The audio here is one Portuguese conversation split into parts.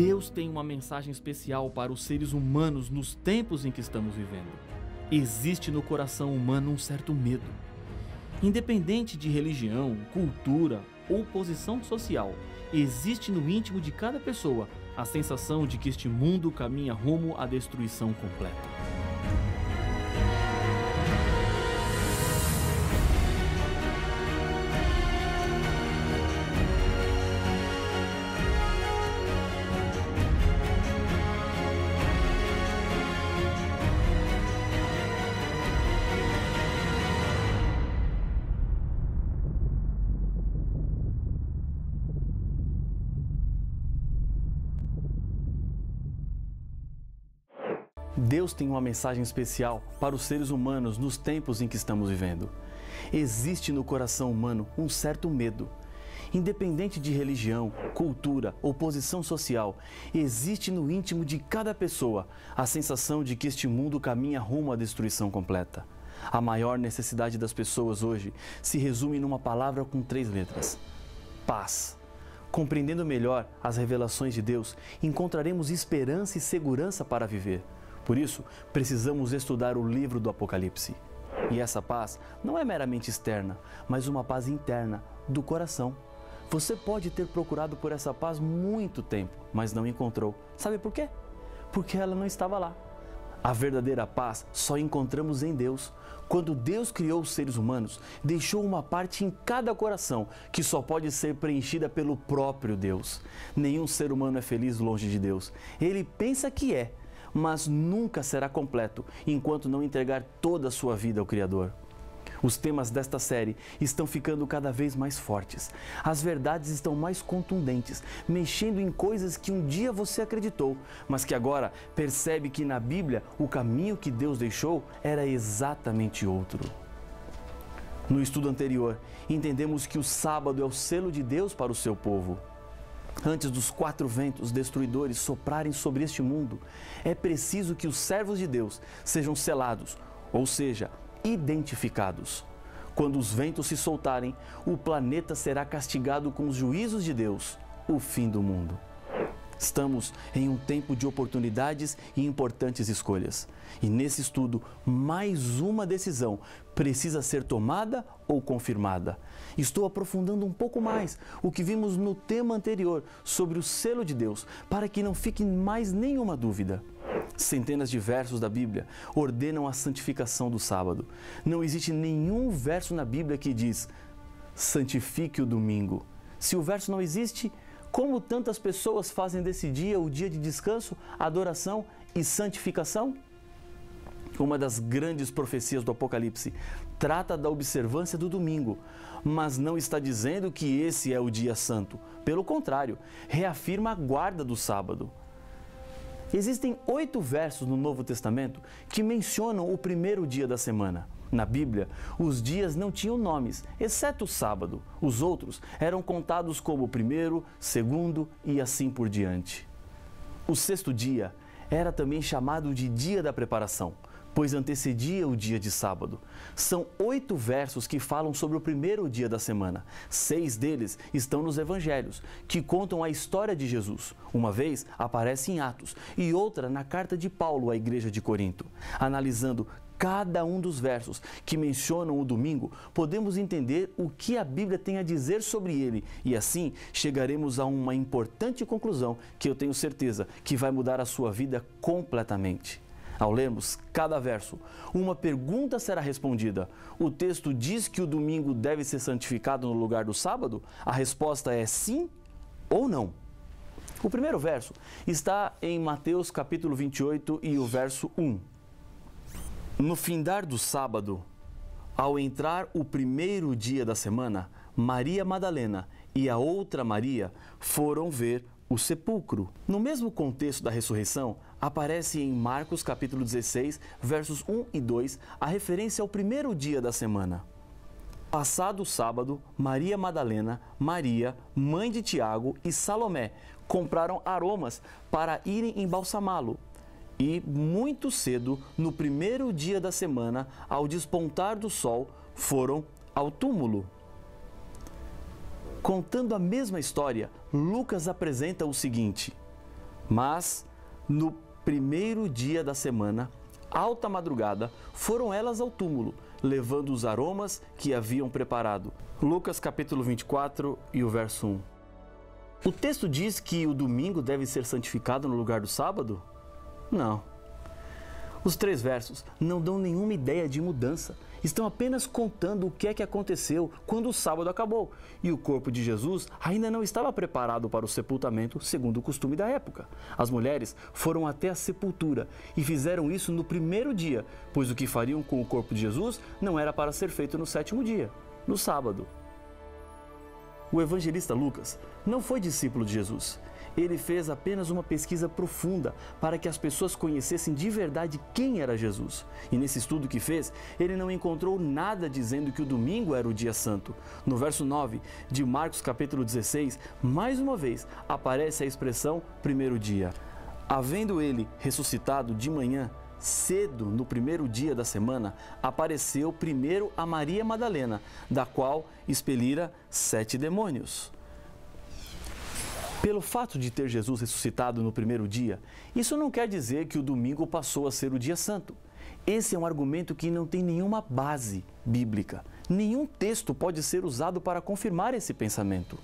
Deus tem uma mensagem especial para os seres humanos nos tempos em que estamos vivendo. Existe no coração humano um certo medo. Independente de religião, cultura ou posição social, existe no íntimo de cada pessoa a sensação de que este mundo caminha rumo à destruição completa. Deus tem uma mensagem especial para os seres humanos nos tempos em que estamos vivendo. Existe no coração humano um certo medo. Independente de religião, cultura ou posição social, existe no íntimo de cada pessoa a sensação de que este mundo caminha rumo à destruição completa. A maior necessidade das pessoas hoje se resume numa palavra com 3 letras: paz. Compreendendo melhor as revelações de Deus, encontraremos esperança e segurança para viver. Por isso, precisamos estudar o livro do Apocalipse. E essa paz não é meramente externa, mas uma paz interna, do coração. Você pode ter procurado por essa paz muito tempo, mas não encontrou. Sabe por quê? Porque ela não estava lá. A verdadeira paz só encontramos em Deus. Quando Deus criou os seres humanos, deixou uma parte em cada coração que só pode ser preenchida pelo próprio Deus. Nenhum ser humano é feliz longe de Deus. Ele pensa que é, mas nunca será completo enquanto não entregar toda a sua vida ao Criador. Os temas desta série estão ficando cada vez mais fortes. As verdades estão mais contundentes, mexendo em coisas que um dia você acreditou, mas que agora percebe que na Bíblia o caminho que Deus deixou era exatamente outro. No estudo anterior, entendemos que o sábado é o selo de Deus para o seu povo. Antes dos 4 ventos destruidores soprarem sobre este mundo, é preciso que os servos de Deus sejam selados, ou seja, identificados. Quando os ventos se soltarem, o planeta será castigado com os juízos de Deus, o fim do mundo. Estamos em um tempo de oportunidades e importantes escolhas. E nesse estudo, mais uma decisão precisa ser tomada ou confirmada. Estou aprofundando um pouco mais o que vimos no tema anterior sobre o selo de Deus, para que não fique mais nenhuma dúvida. Centenas de versos da Bíblia ordenam a santificação do sábado. Não existe nenhum verso na Bíblia que diz: santifique o domingo. Se o verso não existe, como tantas pessoas fazem desse dia o dia de descanso, adoração e santificação? Uma das grandes profecias do Apocalipse trata da observância do domingo, mas não está dizendo que esse é o dia santo. Pelo contrário, reafirma a guarda do sábado. Existem 8 versos no Novo Testamento que mencionam o primeiro dia da semana. Na Bíblia, os dias não tinham nomes, exceto o sábado. Os outros eram contados como o primeiro, segundo e assim por diante. O 6º dia era também chamado de dia da preparação, pois antecedia o dia de sábado. São 8 versos que falam sobre o primeiro dia da semana. 6 deles estão nos Evangelhos, que contam a história de Jesus. Uma vez aparece em Atos e outra na carta de Paulo à igreja de Corinto. Analisando cada um dos versos que mencionam o domingo, podemos entender o que a Bíblia tem a dizer sobre ele e assim chegaremos a uma importante conclusão que eu tenho certeza que vai mudar a sua vida completamente. Ao lermos cada verso, uma pergunta será respondida. O texto diz que o domingo deve ser santificado no lugar do sábado? A resposta é sim ou não. O primeiro verso está em Mateus capítulo 28 e o verso 1. No findar do sábado, ao entrar o primeiro dia da semana, Maria Madalena e a outra Maria foram ver o sepulcro. No mesmo contexto da ressurreição, aparece em Marcos capítulo 16, versos 1 e 2, a referência ao primeiro dia da semana. Passado o sábado, Maria Madalena, Maria, mãe de Tiago e Salomé compraram aromas para irem embalsamá-lo. E muito cedo, no primeiro dia da semana, ao despontar do sol, foram ao túmulo. Contando a mesma história, Lucas apresenta o seguinte: Mas, no primeiro dia da semana, alta madrugada, foram elas ao túmulo, levando os aromas que haviam preparado. Lucas capítulo 24 e o verso 1. O texto diz que o domingo deve ser santificado no lugar do sábado? Não. Os 3 versos não dão nenhuma ideia de mudança. Estão apenas contando o que é que aconteceu quando o sábado acabou e o corpo de Jesus ainda não estava preparado para o sepultamento segundo o costume da época. As mulheres foram até a sepultura e fizeram isso no primeiro dia, pois o que fariam com o corpo de Jesus não era para ser feito no 7º dia, no sábado. O evangelista Lucas não foi discípulo de Jesus. Ele fez apenas uma pesquisa profunda para que as pessoas conhecessem de verdade quem era Jesus. E nesse estudo que fez, ele não encontrou nada dizendo que o domingo era o dia santo. No verso 9 de Marcos capítulo 16, mais uma vez aparece a expressão primeiro dia. Havendo ele ressuscitado de manhã, cedo no primeiro dia da semana, apareceu primeiro a Maria Madalena, da qual expelira 7 demônios. Pelo fato de ter Jesus ressuscitado no primeiro dia, isso não quer dizer que o domingo passou a ser o dia santo. Esse é um argumento que não tem nenhuma base bíblica. Nenhum texto pode ser usado para confirmar esse pensamento.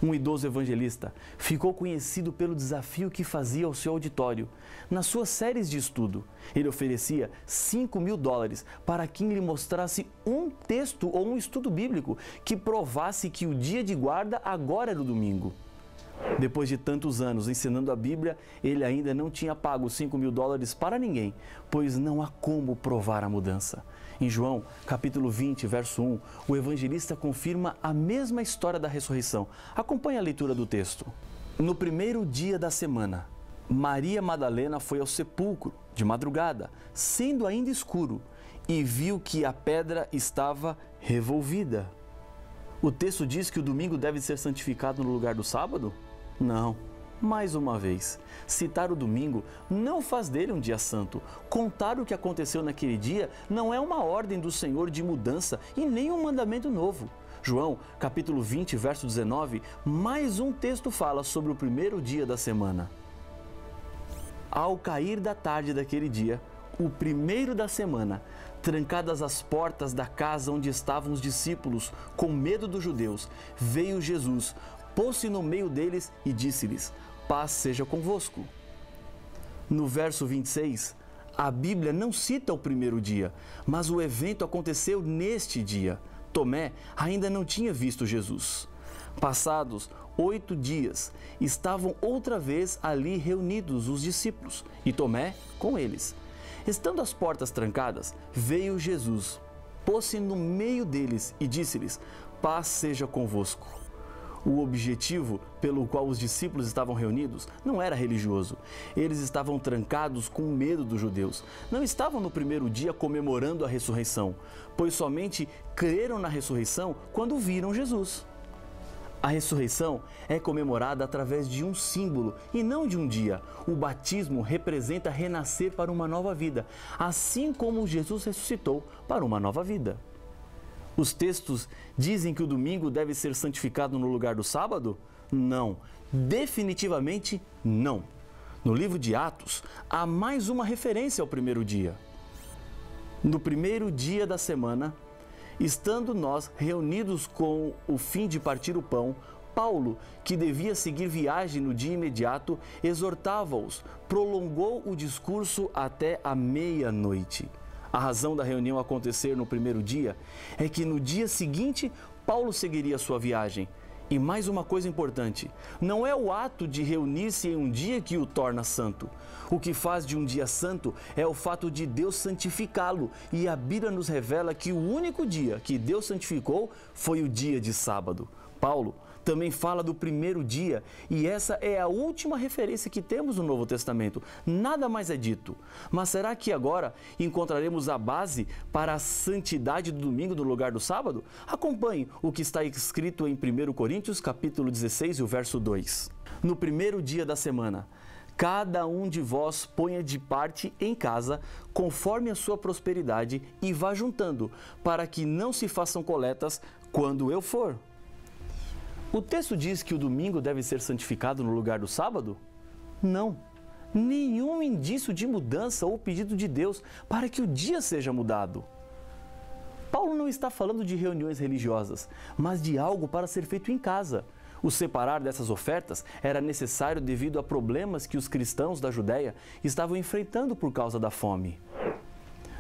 Um idoso evangelista ficou conhecido pelo desafio que fazia ao seu auditório. Nas suas séries de estudo, ele oferecia $5.000 para quem lhe mostrasse um texto ou um estudo bíblico que provasse que o dia de guarda agora era o domingo. Depois de tantos anos ensinando a Bíblia, ele ainda não tinha pago $5.000 para ninguém, pois não há como provar a mudança. Em João, capítulo 20, verso 1, o evangelista confirma a mesma história da ressurreição. Acompanhe a leitura do texto. No primeiro dia da semana, Maria Madalena foi ao sepulcro de madrugada, sendo ainda escuro, e viu que a pedra estava revolvida. O texto diz que o domingo deve ser santificado no lugar do sábado? Não. Mais uma vez, citar o domingo não faz dele um dia santo. Contar o que aconteceu naquele dia não é uma ordem do Senhor de mudança e nem um mandamento novo. João, capítulo 20, verso 19, mais um texto fala sobre o primeiro dia da semana. Ao cair da tarde daquele dia, o primeiro da semana, trancadas as portas da casa onde estavam os discípulos, com medo dos judeus, veio Jesus, pôs-se no meio deles e disse-lhes: paz seja convosco. No verso 26, a Bíblia não cita o primeiro dia, mas o evento aconteceu neste dia. Tomé ainda não tinha visto Jesus. Passados 8 dias, estavam outra vez ali reunidos os discípulos, e Tomé com eles. Estando as portas trancadas, veio Jesus, pôs-se no meio deles e disse-lhes: paz seja convosco. O objetivo pelo qual os discípulos estavam reunidos não era religioso. Eles estavam trancados com medo dos judeus. Não estavam no primeiro dia comemorando a ressurreição, pois somente creram na ressurreição quando viram Jesus. A ressurreição é comemorada através de um símbolo e não de um dia. O batismo representa renascer para uma nova vida, assim como Jesus ressuscitou para uma nova vida. Os textos dizem que o domingo deve ser santificado no lugar do sábado? Não, definitivamente não. No livro de Atos, há mais uma referência ao primeiro dia. No primeiro dia da semana, estando nós reunidos com o fim de partir o pão, Paulo, que devia seguir viagem no dia imediato, exortava-os, prolongou o discurso até a meia-noite. A razão da reunião acontecer no primeiro dia é que no dia seguinte Paulo seguiria sua viagem. E mais uma coisa importante, não é o ato de reunir-se em um dia que o torna santo. O que faz de um dia santo é o fato de Deus santificá-lo, e a Bíblia nos revela que o único dia que Deus santificou foi o dia de sábado. Paulo também fala do primeiro dia, e essa é a última referência que temos no Novo Testamento. Nada mais é dito. Mas será que agora encontraremos a base para a santidade do domingo no lugar do sábado? Acompanhe o que está escrito em 1 Coríntios, capítulo 16, e o verso 2. No primeiro dia da semana, cada um de vós ponha de parte em casa, conforme a sua prosperidade, e vá juntando, para que não se façam coletas quando eu for. O texto diz que o domingo deve ser santificado no lugar do sábado? Não, nenhum indício de mudança ou pedido de Deus para que o dia seja mudado. Paulo não está falando de reuniões religiosas, mas de algo para ser feito em casa. O separar dessas ofertas era necessário devido a problemas que os cristãos da Judéia estavam enfrentando por causa da fome.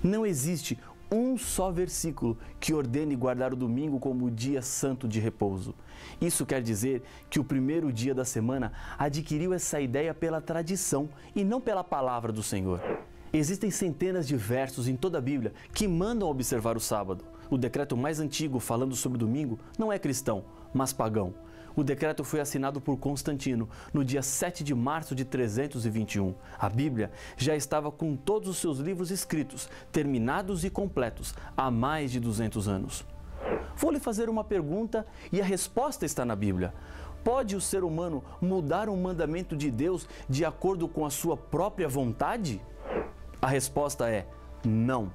Não existe um só versículo que ordene guardar o domingo como o dia santo de repouso. Isso quer dizer que o primeiro dia da semana adquiriu essa ideia pela tradição e não pela palavra do Senhor. Existem centenas de versos em toda a Bíblia que mandam observar o sábado. O decreto mais antigo falando sobre o domingo não é cristão, mas pagão. O decreto foi assinado por Constantino no dia 7 de março de 321. A Bíblia já estava com todos os seus livros escritos, terminados e completos, há mais de 200 anos. Vou lhe fazer uma pergunta e a resposta está na Bíblia. Pode o ser humano mudar um mandamento de Deus de acordo com a sua própria vontade? A resposta é não.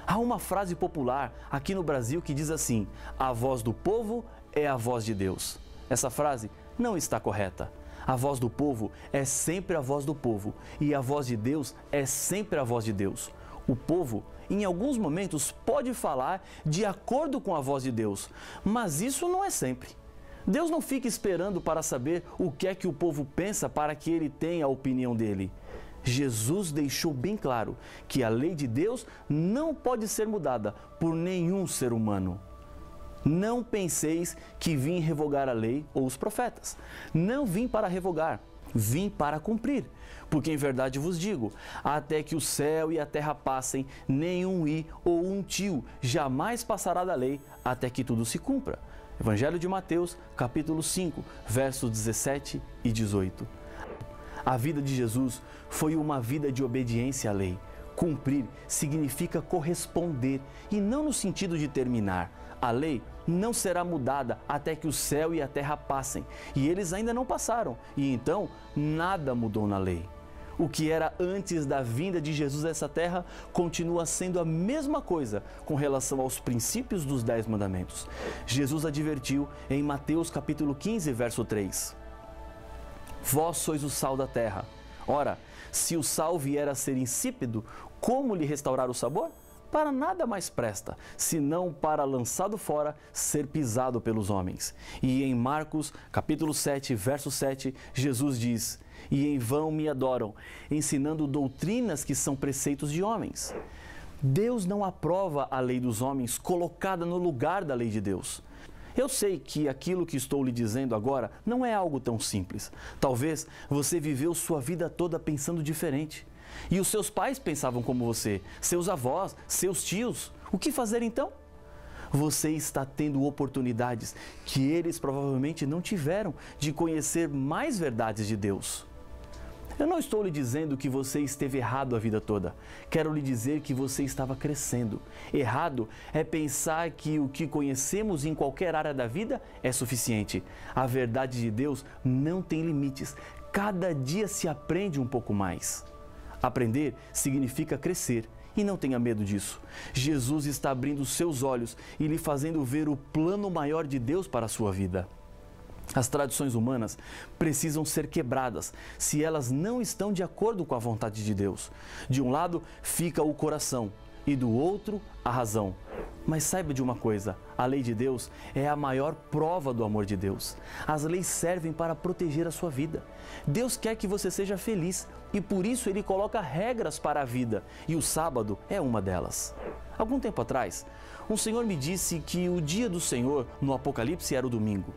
Há uma frase popular aqui no Brasil que diz assim: a voz do povo é a voz de Deus. Essa frase não está correta. A voz do povo é sempre a voz do povo e a voz de Deus é sempre a voz de Deus. O povo, em alguns momentos, pode falar de acordo com a voz de Deus, mas isso não é sempre. Deus não fica esperando para saber o que é que o povo pensa para que ele tenha a opinião dele. Jesus deixou bem claro que a lei de Deus não pode ser mudada por nenhum ser humano. Não penseis que vim revogar a lei ou os profetas. Não vim para revogar, vim para cumprir. Porque em verdade vos digo, até que o céu e a terra passem, nenhum i ou um tio jamais passará da lei, até que tudo se cumpra. Evangelho de Mateus, capítulo 5, versos 17 e 18. A vida de Jesus foi uma vida de obediência à lei. Cumprir significa corresponder e não no sentido de terminar. A lei não será mudada até que o céu e a terra passem, e eles ainda não passaram, e então nada mudou na lei. O que era antes da vinda de Jesus a essa terra continua sendo a mesma coisa com relação aos princípios dos 10 mandamentos. Jesus advertiu em Mateus capítulo 15, verso 3. Vós sois o sal da terra. Ora, se o sal vier a ser insípido, como lhe restaurar o sabor? Para nada mais presta, senão para, lançado fora, ser pisado pelos homens. E em Marcos, capítulo 7, verso 7, Jesus diz: e em vão me adoram, ensinando doutrinas que são preceitos de homens. Deus não aprova a lei dos homens colocada no lugar da lei de Deus. Eu sei que aquilo que estou lhe dizendo agora não é algo tão simples. Talvez você viveu sua vida toda pensando diferente. E os seus pais pensavam como você, seus avós, seus tios. O que fazer então? Você está tendo oportunidades que eles provavelmente não tiveram de conhecer mais verdades de Deus. Eu não estou lhe dizendo que você esteve errado a vida toda. Quero lhe dizer que você estava crescendo. Errado é pensar que o que conhecemos em qualquer área da vida é suficiente. A verdade de Deus não tem limites. Cada dia se aprende um pouco mais. Aprender significa crescer. E não tenha medo disso. Jesus está abrindo seus olhos e lhe fazendo ver o plano maior de Deus para a sua vida. As tradições humanas precisam ser quebradas se elas não estão de acordo com a vontade de Deus. De um lado fica o coração e do outro a razão. Mas saiba de uma coisa, a lei de Deus é a maior prova do amor de Deus. As leis servem para proteger a sua vida. Deus quer que você seja feliz e por isso Ele coloca regras para a vida e o sábado é uma delas. Algum tempo atrás, um senhor me disse que o dia do Senhor no Apocalipse era o domingo.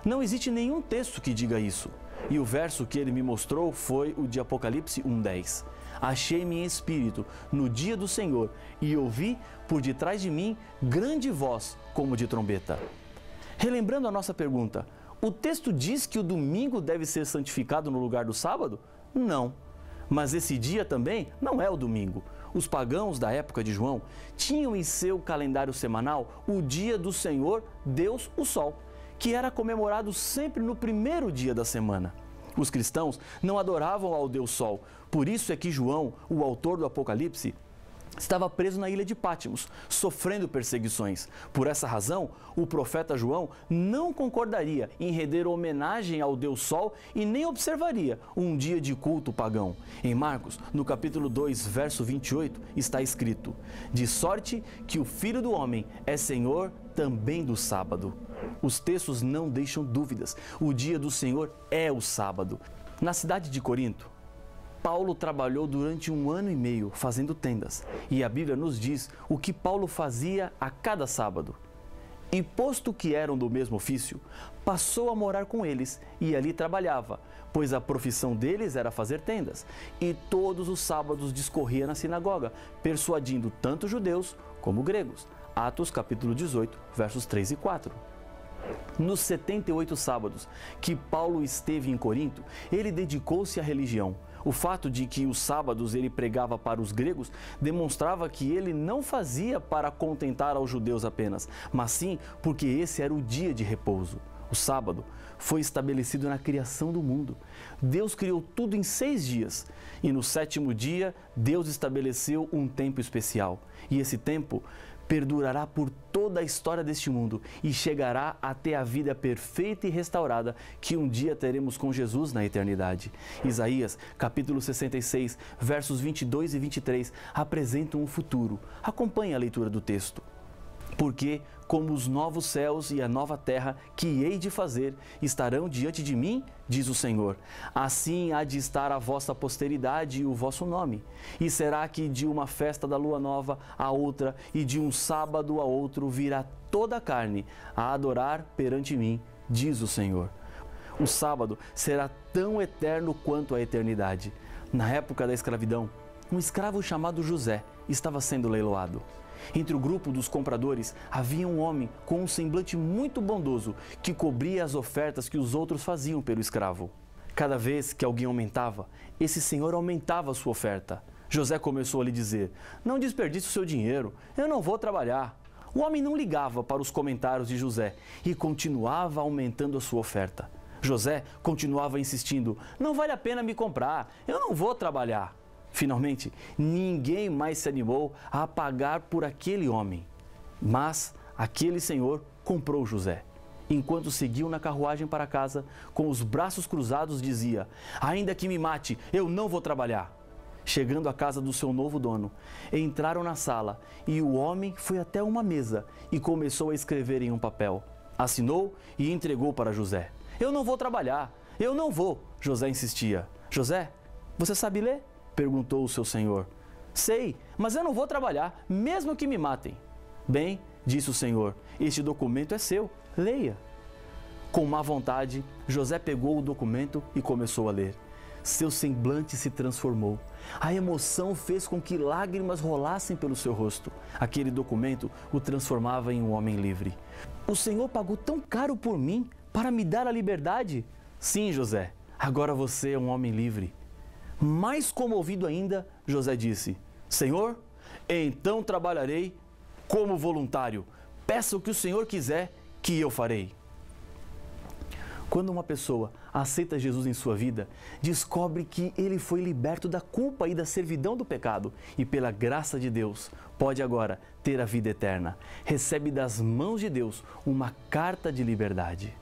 Não existe nenhum texto que diga isso. E o verso que ele me mostrou foi o de Apocalipse 1:10. Achei-me em espírito no dia do Senhor e ouvi por detrás de mim grande voz como de trombeta. Relembrando a nossa pergunta, o texto diz que o domingo deve ser santificado no lugar do sábado? Não. Mas esse dia também não é o domingo. Os pagãos da época de João tinham em seu calendário semanal o dia do Senhor, Deus, o Sol, que era comemorado sempre no primeiro dia da semana. Os cristãos não adoravam ao Deus Sol, por isso é que João, o autor do Apocalipse, estava preso na ilha de Pátimos, sofrendo perseguições. Por essa razão, o profeta João não concordaria em render homenagem ao Deus Sol e nem observaria um dia de culto pagão. Em Marcos, no capítulo 2, verso 28, está escrito: de sorte que o Filho do Homem é Senhor também do sábado. Os textos não deixam dúvidas. O dia do Senhor é o sábado. Na cidade de Corinto, Paulo trabalhou durante 1 ano e meio fazendo tendas, e a Bíblia nos diz o que Paulo fazia a cada sábado. E posto que eram do mesmo ofício, passou a morar com eles e ali trabalhava, pois a profissão deles era fazer tendas, e todos os sábados discorria na sinagoga, persuadindo tanto judeus como gregos. Atos capítulo 18, versos 3 e 4. Nos 78 sábados que Paulo esteve em Corinto, ele dedicou-se à religião. O fato de que os sábados ele pregava para os gregos demonstrava que ele não fazia para contentar aos judeus apenas, mas sim porque esse era o dia de repouso. O sábado foi estabelecido na criação do mundo. Deus criou tudo em 6 dias e no 7º dia Deus estabeleceu um tempo especial. E esse tempo perdurará por toda a história deste mundo e chegará até a vida perfeita e restaurada que um dia teremos com Jesus na eternidade. Isaías, capítulo 66, versos 22 e 23, apresentam o futuro. Acompanhe a leitura do texto. Porque, como os novos céus e a nova terra que hei de fazer estarão diante de mim, diz o Senhor, assim há de estar a vossa posteridade e o vosso nome. E será que de uma festa da lua nova a outra e de um sábado a outro virá toda a carne a adorar perante mim, diz o Senhor. O sábado será tão eterno quanto a eternidade. Na época da escravidão, um escravo chamado José estava sendo leiloado. Entre o grupo dos compradores havia um homem com um semblante muito bondoso que cobria as ofertas que os outros faziam pelo escravo. Cada vez que alguém aumentava, esse senhor aumentava a sua oferta. José começou a lhe dizer: não desperdice o seu dinheiro, eu não vou trabalhar. O homem não ligava para os comentários de José e continuava aumentando a sua oferta. José continuava insistindo: não vale a pena me comprar, eu não vou trabalhar. Finalmente, ninguém mais se animou a pagar por aquele homem. Mas aquele senhor comprou José. Enquanto seguiam na carruagem para casa, com os braços cruzados, dizia: ainda que me mate, eu não vou trabalhar. Chegando à casa do seu novo dono, entraram na sala e o homem foi até uma mesa e começou a escrever em um papel. Assinou e entregou para José. Eu não vou trabalhar, eu não vou, José insistia. José, você sabe ler? Perguntou o seu senhor. Sei, mas eu não vou trabalhar, mesmo que me matem. Bem, disse o senhor, este documento é seu, leia. Com má vontade, José pegou o documento e começou a ler. Seu semblante se transformou. A emoção fez com que lágrimas rolassem pelo seu rosto. Aquele documento o transformava em um homem livre. O Senhor pagou tão caro por mim para me dar a liberdade? Sim, José, agora você é um homem livre. Mais comovido ainda, José disse: Senhor, então trabalharei como voluntário. Peça o que o Senhor quiser, que eu farei. Quando uma pessoa aceita Jesus em sua vida, descobre que ele foi liberto da culpa e da servidão do pecado e, pela graça de Deus, pode agora ter a vida eterna. Recebe das mãos de Deus uma carta de liberdade.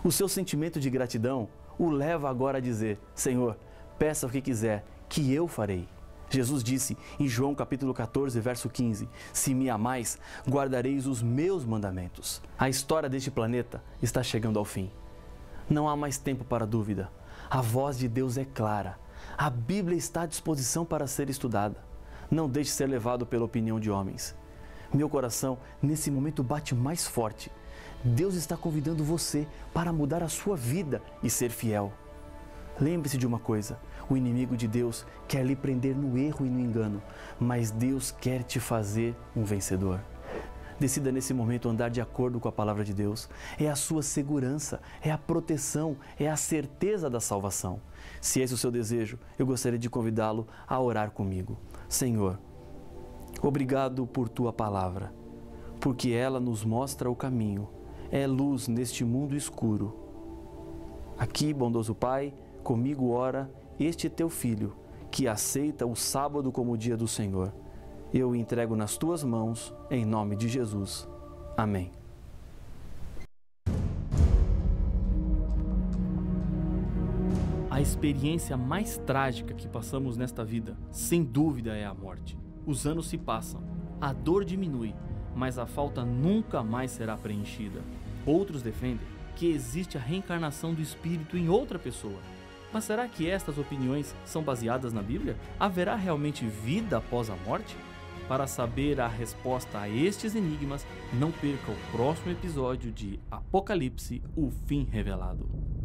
O seu sentimento de gratidão o leva agora a dizer: Senhor, peça o que quiser, que eu farei. Jesus disse em João capítulo 14, verso 15, se me amais, guardareis os meus mandamentos. A história deste planeta está chegando ao fim. Não há mais tempo para dúvida. A voz de Deus é clara. A Bíblia está à disposição para ser estudada. Não deixe ser levado pela opinião de homens. Meu coração, nesse momento, bate mais forte. Deus está convidando você para mudar a sua vida e ser fiel. Lembre-se de uma coisa: o inimigo de Deus quer lhe prender no erro e no engano, mas Deus quer te fazer um vencedor. Decida nesse momento andar de acordo com a palavra de Deus. É a sua segurança, é a proteção, é a certeza da salvação. Se esse é o seu desejo, eu gostaria de convidá-lo a orar comigo. Senhor, obrigado por Tua palavra, porque ela nos mostra o caminho, é luz neste mundo escuro. Aqui, bondoso Pai, comigo ora este Teu Filho, que aceita o sábado como o dia do Senhor. Eu o entrego nas tuas mãos, em nome de Jesus. Amém. A experiência mais trágica que passamos nesta vida, sem dúvida, é a morte. Os anos se passam, a dor diminui, mas a falta nunca mais será preenchida. Outros defendem que existe a reencarnação do espírito em outra pessoa. Mas será que estas opiniões são baseadas na Bíblia? Haverá realmente vida após a morte? Para saber a resposta a estes enigmas, não perca o próximo episódio de Apocalipse, o Fim Revelado.